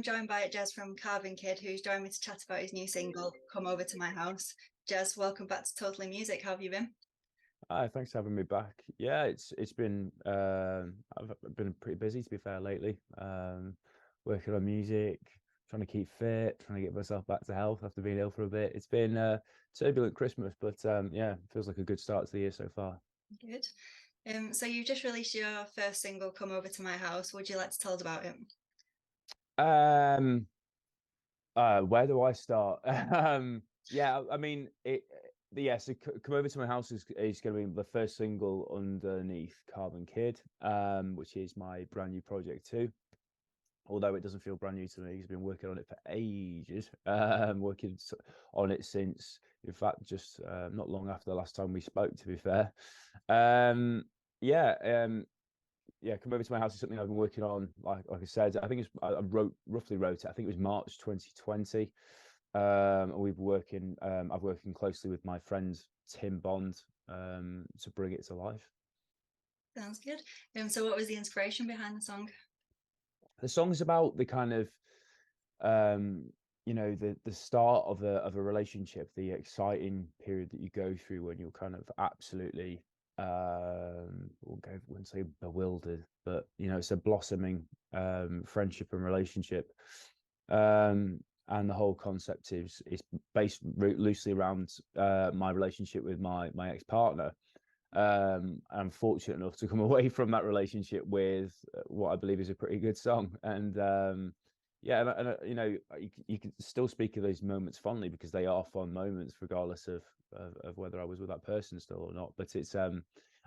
joined by Jezz from HCarbon Kid, who's joined me to chat about his new single, Come Over to My House. Jezz, welcome back to Totally Music. How have you been? Hi, thanks for having me back. Yeah, it's been I've been pretty busy to be fair lately. Working on music, trying to keep fit, trying to get myself back to health after being ill for a bit. It's been turbulent Christmas, but yeah, feels like a good start to the year so far. Good. So you've just released your first single, Come Over to My House. Would you like to tell us about it? Um, where do I start? Yeah, I mean yeah, so Come Over to My House is going to be the first single underneath Carbon Kid, which is my brand new project too. Although it doesn't feel brand new to me, he's been working on it for ages. Working on it since, in fact, just not long after the last time we spoke. To be fair, yeah, yeah. Come Over to My House is something I've been working on. Like I said, I think I roughly wrote it. I think it was March 2020. We've working. I've working closely with my friend Tim Bond to bring it to life. Sounds good. So what was the inspiration behind the song? The song's about the kind of the start of a relationship, the exciting period that you go through when you're kind of absolutely wouldn't say bewildered, but it's a blossoming friendship and relationship. And the whole concept is based loosely around my relationship with my ex-partner. I'm fortunate enough to come away from that relationship with what I believe is a pretty good song. And yeah, and you can still speak of those moments fondly because they are fond moments, regardless of whether I was with that person still or not. But it's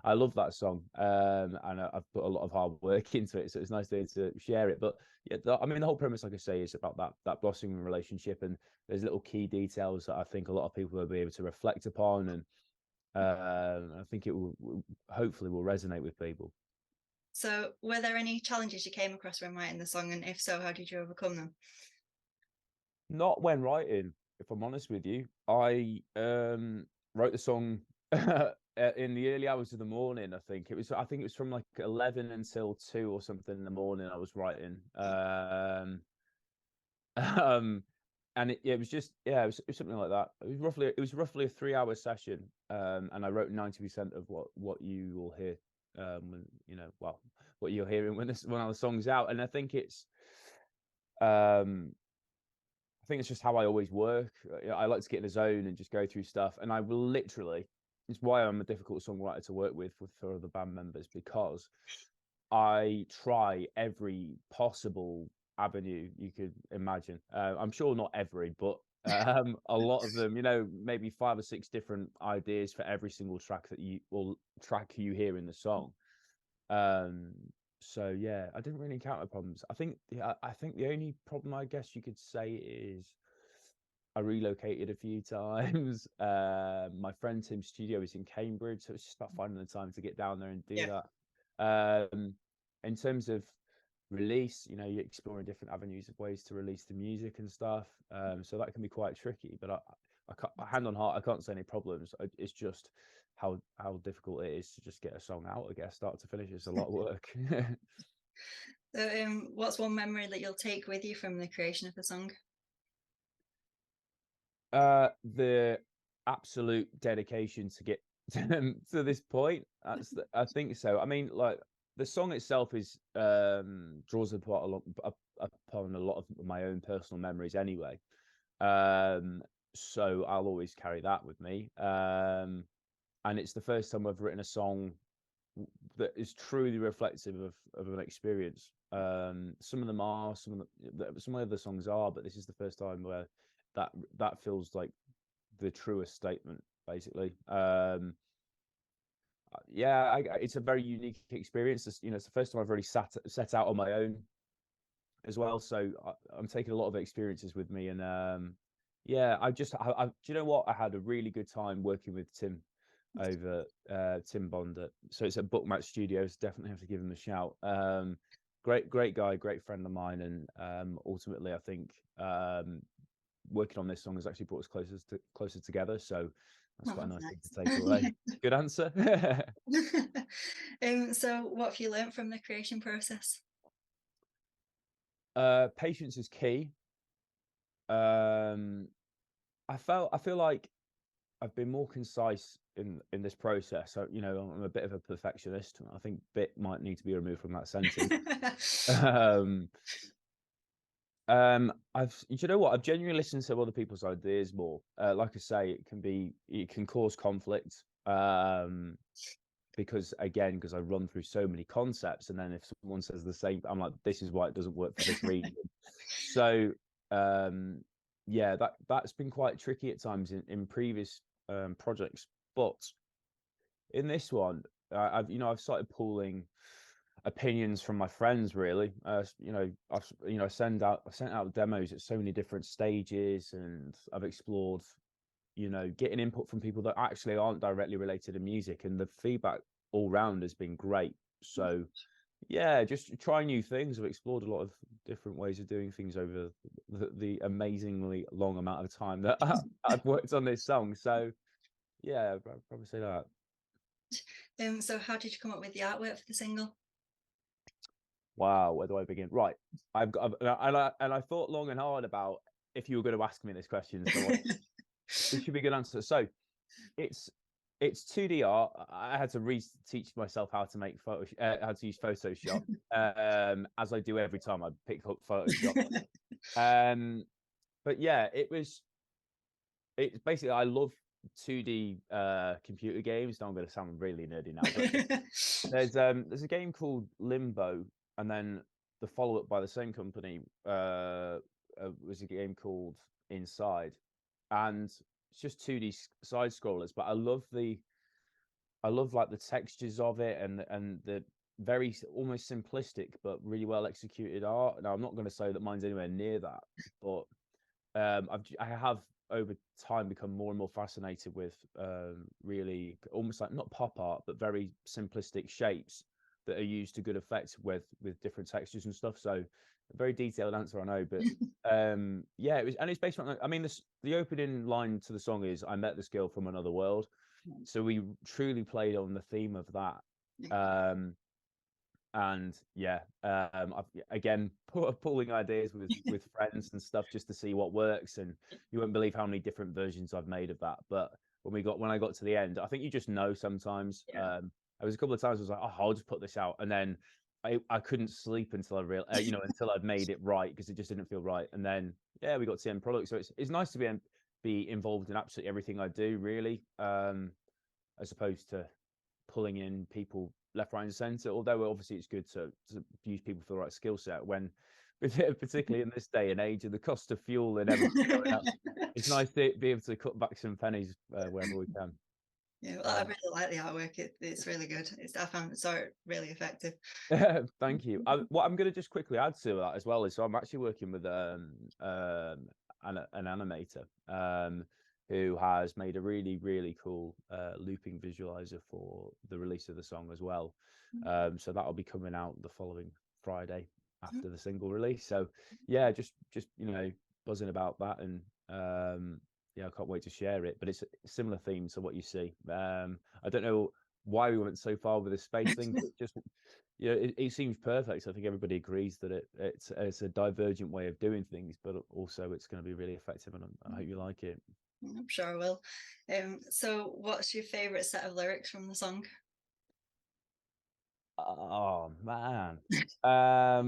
I love that song, and I've put a lot of hard work into it, so it's nice to share it. But yeah, I mean, the whole premise, like I say, is about that blossoming relationship, and there's little key details that I think a lot of people will be able to reflect upon, and I think it will hopefully will resonate with people. So were there any challenges you came across when writing the song, and if so, how did you overcome them? Not when writing, if I'm honest with you. I wrote the song in the early hours of the morning. I think it was from like 11 until 2 or something in the morning. I was writing. Um, and it was just it was something like that. It was roughly a 3 hour session. And I wrote 90% of what you will hear when what you're hearing when the song's out. And I think it's just how I always work. I like to get in the zone and just go through stuff. And I will literally, it's why I'm a difficult songwriter to work with for other band members, because I try every possible avenue you could imagine. I'm sure not every, but a lot of them, maybe 5 or 6 different ideas for every single track track you hear in the song. So yeah, I didn't really encounter problems. I think the only problem, I guess you could say, is I relocated a few times. My friend Tim's studio is in Cambridge, so it's just about finding the time to get down there and do that. In terms of release, you're exploring different avenues of ways to release the music and stuff. So that can be quite tricky, but I can't, hand on heart, I can't say any problems. It's just how difficult it is to just get a song out, I guess, start to finish. It's a lot of work. So what's one memory that you'll take with you from the creation of the song? The absolute dedication to get to this point. I think so. I mean, like, the song itself is draws upon a lot of my own personal memories anyway. So I'll always carry that with me. And it's the first time I've written a song that is truly reflective of an experience. Some of them are, some of the songs are, but this is the first time where that feels like the truest statement, basically. Yeah, it's a very unique experience. It's the first time I've really set out on my own as well. So I'm taking a lot of experiences with me, and yeah, do you know what? I had a really good time working with Tim over Tim Bond. So it's at Bookmatch Studios. Definitely have to give him a shout. Great guy, great friend of mine, and ultimately, I think working on this song has actually brought us closer together. So that's quite a nice thing to take away. Good answer. So what have you learned from the creation process? Patience is key. um I feel like I've been more concise in this process. So, you know, I'm a bit of a perfectionist. I think bit might need to be removed from that sentence. um you know what, I've genuinely listened to other people's ideas more. Like I say, it can cause conflict, because I run through so many concepts, and then if someone says the same, I'm like, this is why it doesn't work for this reason. So yeah, that's been quite tricky at times in previous projects, but in this one, I've started pulling opinions from my friends, really. I sent out demos at so many different stages, and I've explored, getting input from people that actually aren't directly related to music, and the feedback all round has been great. So yeah, just try new things. I've explored a lot of different ways of doing things over the amazingly long amount of time that I've worked on this song. So yeah, I'd probably say that. So how did you come up with the artwork for the single? Wow, where do I begin? Right, and I thought long and hard about if you were going to ask me this question. So this should be a good answer. So it's it's 2D art. I had to teach myself how to make how to use Photoshop, as I do every time I pick up Photoshop. But yeah, it's basically, I love 2D computer games. Now I'm going to sound really nerdy now, but there's a game called Limbo, and then the follow up by the same company was a game called Inside, and it's just 2D side scrollers. But I love like the textures of it, and the very almost simplistic but really well executed art. Now I'm not going to say that mine's anywhere near that, but I have over time become more and more fascinated with really almost like not pop art, but very simplistic shapes that are used to good effect with different textures and stuff. So a very detailed answer, I know, but yeah, it's based on, I mean, the opening line to the song is, "I met this girl from another world." So we truly played on the theme of that. And yeah, I've again pulling ideas with friends and stuff just to see what works, and you won't believe how many different versions I've made of that. But when I got to the end, I think you just know sometimes. Yeah. There was a couple of times I was like, oh, I'll just put this out, and then I couldn't sleep until I until I'd made it right, because it just didn't feel right. And then yeah, we got to the end product. So it's nice to be involved in absolutely everything I do, really, as opposed to pulling in people left, right, and centre. Although obviously it's good to use people for the right skill set, when, particularly in this day and age, and the cost of fuel and everything going up, it's nice to be able to cut back some pennies wherever we can. Yeah, well, I really like the artwork. It's really good. I found it really effective. Thank you. What I'm going to just quickly add to that as well is, so I'm actually working with an animator who has made a really cool looping visualizer for the release of the song as well. So that'll be coming out the following Friday after the single release. So yeah, just buzzing about that, and yeah, I can't wait to share it. But it's a similar theme to what you see. I don't know why we went so far with the space thing, but just it seems perfect. I think everybody agrees that it's a divergent way of doing things, but also it's going to be really effective, and I hope you like it. I'm sure I will. So what's your favorite set of lyrics from the song? Oh man. I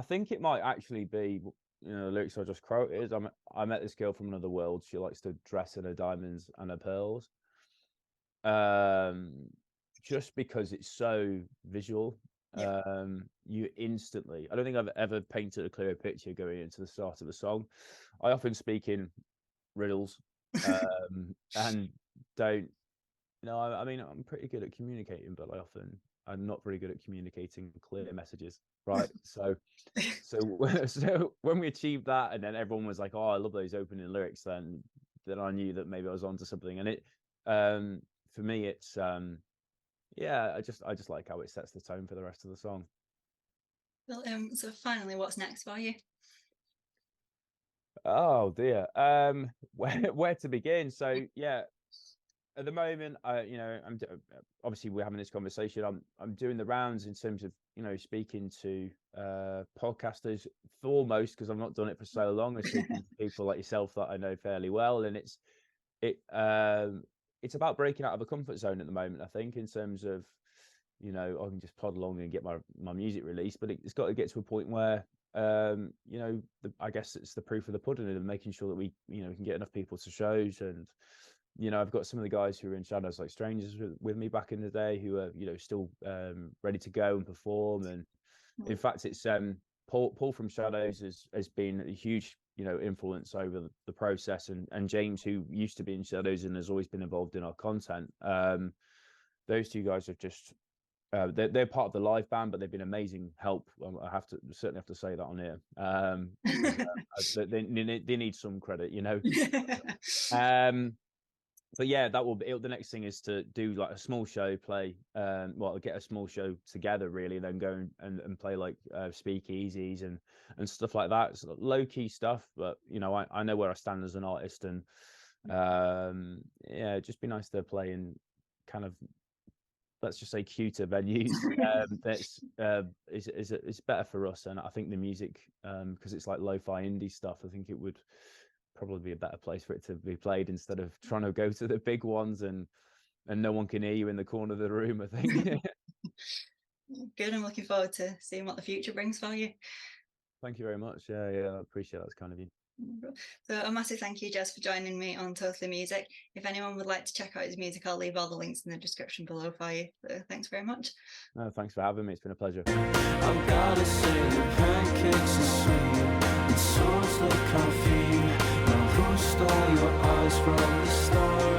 think it might actually be, the lyrics I just quoted. I met this girl from another world. She likes to dress in her diamonds and her pearls. Just because it's so visual. You instantly, I don't think I've ever painted a clearer picture going into the start of a song. I often speak in riddles, and don't, I mean, I'm pretty good at communicating, but I'm not very good at communicating clear messages, right? So so when we achieved that, and then everyone was like, "Oh, I love those opening lyrics," then I knew that maybe I was onto something. And it, for me, it's yeah, I just like how it sets the tone for the rest of the song. Well, so finally, what's next for you? Oh dear, where to begin? So yeah, At the moment, obviously we're having this conversation. I'm doing the rounds in terms of speaking to podcasters foremost, because I've not done it for so long. I'm speaking to people like yourself that I know fairly well, and it's about breaking out of a comfort zone at the moment. I think in terms of I can just plod along and get my music released, but it's got to get to a point where I guess it's the proof of the pudding and making sure that we can get enough people to shows. And I've got some of the guys who are in Shadows like Strangers with me back in the day who are still ready to go and perform. And in fact, it's Paul from Shadows has been a huge influence over the process, and James, who used to be in Shadows and has always been involved in our content. Those two guys have just they're part of the live band, but they've been amazing help. I certainly have to say that on here. They need some credit, but yeah, that will be the next thing, is to do like a small show, play get a small show together really, then go and play like speakeasies and stuff like that. It's low-key stuff, but I know where I stand as an artist, and it'd just be nice to play in kind of, let's just say, cuter venues. That's it's better for us, and I think the music, because it's like lo-fi indie stuff, I think it would probably be a better place for it to be played, instead of trying to go to the big ones and no one can hear you in the corner of the room, I think. Good. I'm looking forward to seeing what the future brings for you. Thank you very much. Yeah, I appreciate that. That's kind of you. So a massive thank you, Jezz, for joining me on Totally Music. If anyone would like to check out his music, I'll leave all the links in the description below for you. So thanks very much. No, thanks for having me. It's been a pleasure. I've gotta say, the pancakes are sweet, and so's the coffee. Now who stole your eyes from the start?